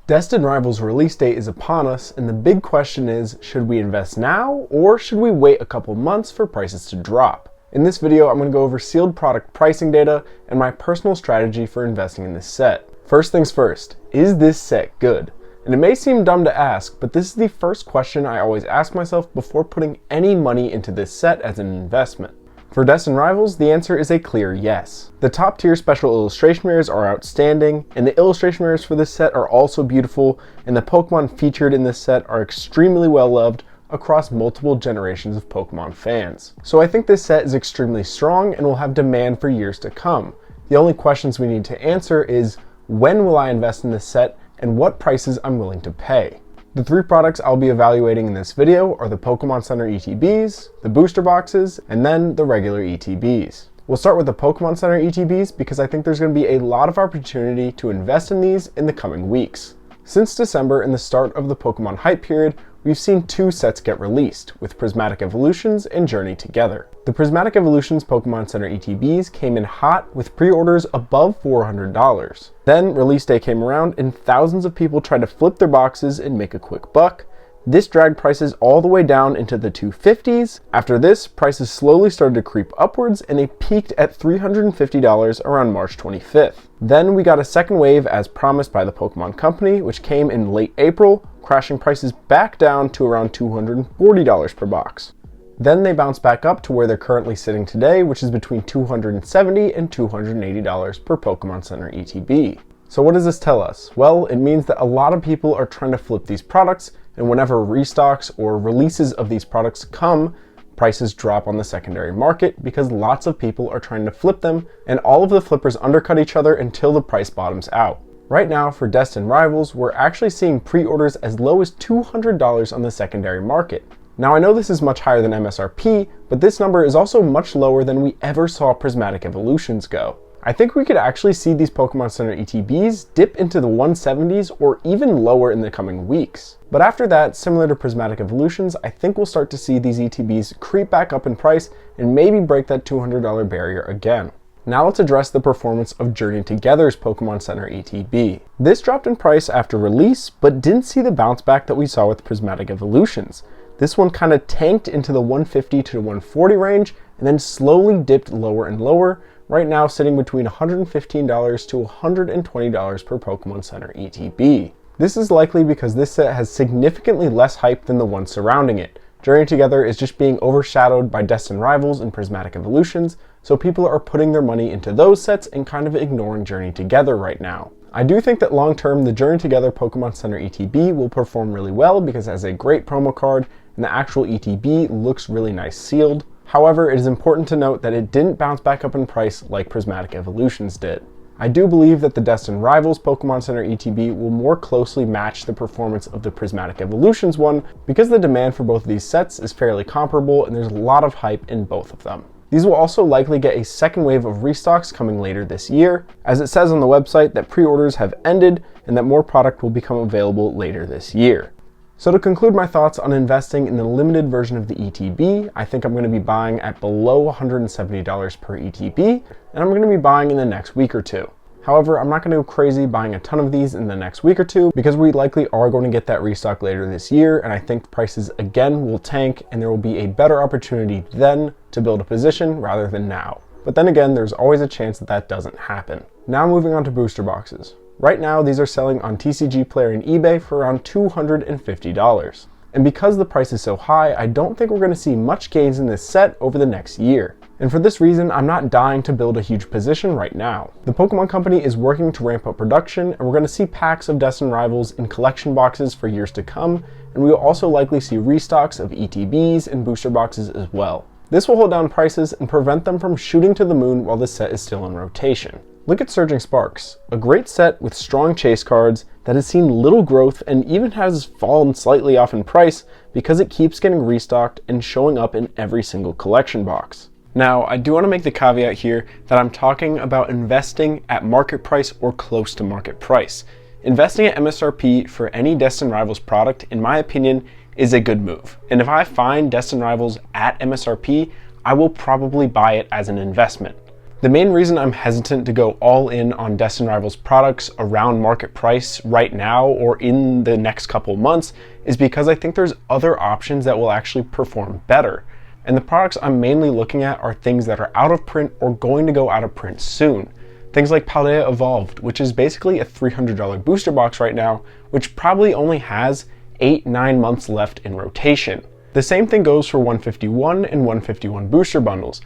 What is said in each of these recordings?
Destined Rivals release date is upon us, and the big question is, should we invest now or should we wait a couple months for prices to drop? In this video, I'm going to go over sealed product pricing data and my personal strategy for investing in this set. First things first, is this set good? And it may seem dumb to ask, but this is the first question I always ask myself before putting any money into this set as an investment. For Destined Rivals, the answer is a clear yes. The top tier special illustration rares are outstanding, and the illustration rares for this set are also beautiful, and the Pokemon featured in this set are extremely well loved across multiple generations of Pokemon fans. So I think this set is extremely strong and will have demand for years to come. The only questions we need to answer is, when will I invest in this set and what prices I'm willing to pay? The three products I'll be evaluating in this video are the Pokémon Center ETBs, the booster boxes, and then the regular ETBs. We'll start with the Pokémon Center ETBs because I think there's going to be a lot of opportunity to invest in these in the coming weeks. Since December and the start of the Pokemon hype period, we've seen two sets get released, with Prismatic Evolutions and Journey together. The Prismatic Evolutions Pokemon Center ETBs came in hot with pre-orders above $400. Then release day came around and thousands of people tried to flip their boxes and make a quick buck. This dragged prices all the way down into the 250s. After this, prices slowly started to creep upwards and they peaked at $350 around March 25th. Then we got a second wave as promised by the Pokemon Company, which came in late April, crashing prices back down to around $240 per box. Then they bounced back up to where they're currently sitting today, which is between $270 and $280 per Pokemon Center ETB. So what does this tell us? Well, it means that a lot of people are trying to flip these products, and whenever restocks or releases of these products come, prices drop on the secondary market because lots of people are trying to flip them, and all of the flippers undercut each other until the price bottoms out. Right now, for Destined Rivals, we're actually seeing pre-orders as low as $200 on the secondary market. Now I know this is much higher than MSRP, but this number is also much lower than we ever saw Prismatic Evolutions go. I think we could actually see these Pokemon Center ETBs dip into the 170s or even lower in the coming weeks. But after that, similar to Prismatic Evolutions, I think we'll start to see these ETBs creep back up in price and maybe break that $200 barrier again. Now let's address the performance of Journey Together's Pokemon Center ETB. This dropped in price after release, but didn't see the bounce back that we saw with Prismatic Evolutions. This one kind of tanked into the 150 to 140 range and then slowly dipped lower and lower, right now sitting between $115 to $120 per Pokemon Center ETB. This is likely because this set has significantly less hype than the one surrounding it. Journey Together is just being overshadowed by Destined Rivals and Prismatic Evolutions, so people are putting their money into those sets and kind of ignoring Journey Together right now. I do think that long term, the Journey Together Pokemon Center ETB will perform really well because it has a great promo card and the actual ETB looks really nice sealed. However, it is important to note that it didn't bounce back up in price like Prismatic Evolutions did. I do believe that the Destined Rivals Pokemon Center ETB will more closely match the performance of the Prismatic Evolutions one because the demand for both of these sets is fairly comparable and there's a lot of hype in both of them. These will also likely get a second wave of restocks coming later this year, as it says on the website that pre-orders have ended and that more product will become available later this year. So to conclude my thoughts on investing in the limited version of the ETB, I think I'm going to be buying at below $170 per ETB, and I'm going to be buying in the next week or two. However, I'm not going to go crazy buying a ton of these in the next week or two because we likely are going to get that restock later this year, and I think prices again will tank and there will be a better opportunity then to build a position rather than now. But then again, there's always a chance that that doesn't happen. Now moving on to booster boxes. Right now, these are selling on TCG Player and eBay for around $250. And because the price is so high, I don't think we're going to see much gains in this set over the next year. And for this reason, I'm not dying to build a huge position right now. The Pokemon Company is working to ramp up production, and we're going to see packs of Destined Rivals in collection boxes for years to come, and we will also likely see restocks of ETBs and booster boxes as well. This will hold down prices and prevent them from shooting to the moon while this set is still in rotation. Look at Surging Sparks, a great set with strong chase cards that has seen little growth and even has fallen slightly off in price because it keeps getting restocked and showing up in every single collection box. Now, I do want to make the caveat here that I'm talking about investing at market price or close to market price. Investing at MSRP for any Destined Rivals product, in my opinion, is a good move. And if I find Destined Rivals at MSRP, I will probably buy it as an investment. The main reason I'm hesitant to go all in on Destined Rivals products around market price right now or in the next couple months is because I think there's other options that will actually perform better. And the products I'm mainly looking at are things that are out of print or going to go out of print soon. Things like Paldea Evolved, which is basically a $300 booster box right now, which probably only has 8-9 months left in rotation. The same thing goes for 151 and 151 booster bundles.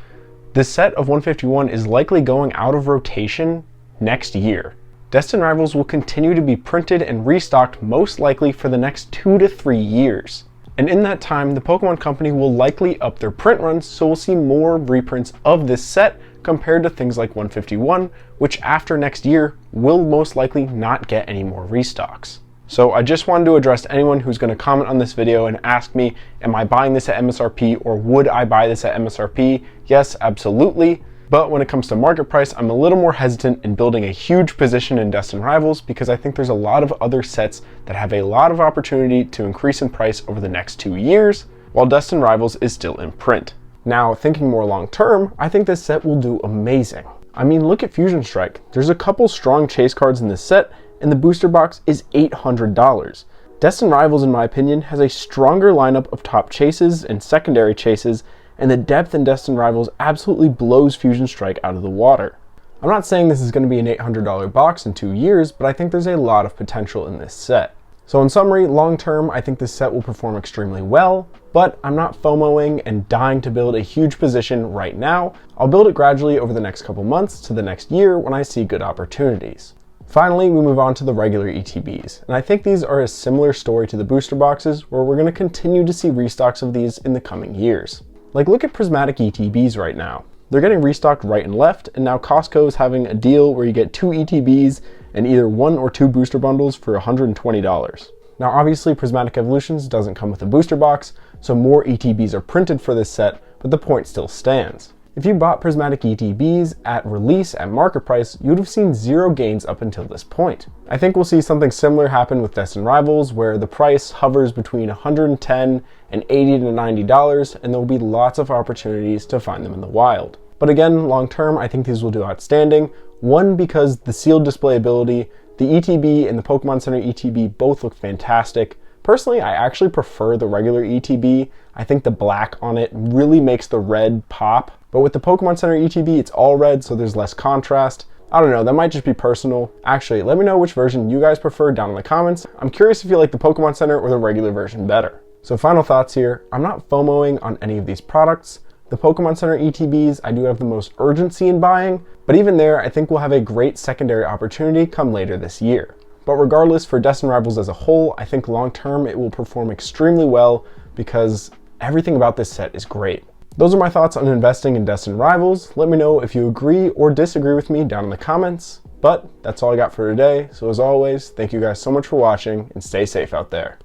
This set of 151 is likely going out of rotation next year. Destined Rivals will continue to be printed and restocked most likely for the next 2 to 3 years. And in that time, the Pokemon Company will likely up their print runs, so we'll see more reprints of this set compared to things like 151, which after next year will most likely not get any more restocks. So I just wanted to address anyone who's going to comment on this video and ask me, am I buying this at MSRP or would I buy this at MSRP? Yes, absolutely. But when it comes to market price, I'm a little more hesitant in building a huge position in Destined Rivals because I think there's a lot of other sets that have a lot of opportunity to increase in price over the next 2 years, while Destined Rivals is still in print. Now, thinking more long term, I think this set will do amazing. I mean, look at Fusion Strike. There's a couple strong chase cards in this set, and the booster box is $800. Destined Rivals, in my opinion, has a stronger lineup of top chases and secondary chases, and the depth in Destined Rivals absolutely blows Fusion Strike out of the water. I'm not saying this is going to be an $800 box in 2 years, but I think there's a lot of potential in this set. So in summary, long term, I think this set will perform extremely well, but I'm not FOMOing and dying to build a huge position right now. I'll build it gradually over the next couple months to the next year when I see good opportunities. Finally, we move on to the regular ETBs, and I think these are a similar story to the booster boxes where we're going to continue to see restocks of these in the coming years. Like, look at prismatic ETBs right now. They're getting restocked right and left, and now Costco is having a deal where you get 2 ETBs and either 1 or 2 booster bundles for $120. Now obviously Prismatic Evolutions doesn't come with a booster box, so more ETBs are printed for this set, but the point still stands. If you bought Prismatic ETBs at release at market price, you'd have seen 0 gains up until this point. I think we'll see something similar happen with Destined Rivals, where the price hovers between $110 and $80 to $90, and there will be lots of opportunities to find them in the wild. But again, long term, I think these will do outstanding. One, because the sealed display ability, the ETB and the Pokémon Center ETB both look fantastic. Personally, I actually prefer the regular ETB. I think the black on it really makes the red pop. But with the Pokémon Center ETB, it's all red, so there's less contrast. I don't know, that might just be personal. Actually, let me know which version you guys prefer down in the comments. I'm curious if you like the Pokémon Center or the regular version better. So final thoughts here, I'm not FOMOing on any of these products. The Pokémon Center ETBs, I do have the most urgency in buying, but even there, I think we'll have a great secondary opportunity come later this year. But regardless, for Destined Rivals as a whole, I think long term it will perform extremely well because everything about this set is great. Those are my thoughts on investing in Destined Rivals. Let me know if you agree or disagree with me down in the comments. But that's all I got for today. So as always, thank you guys so much for watching and stay safe out there.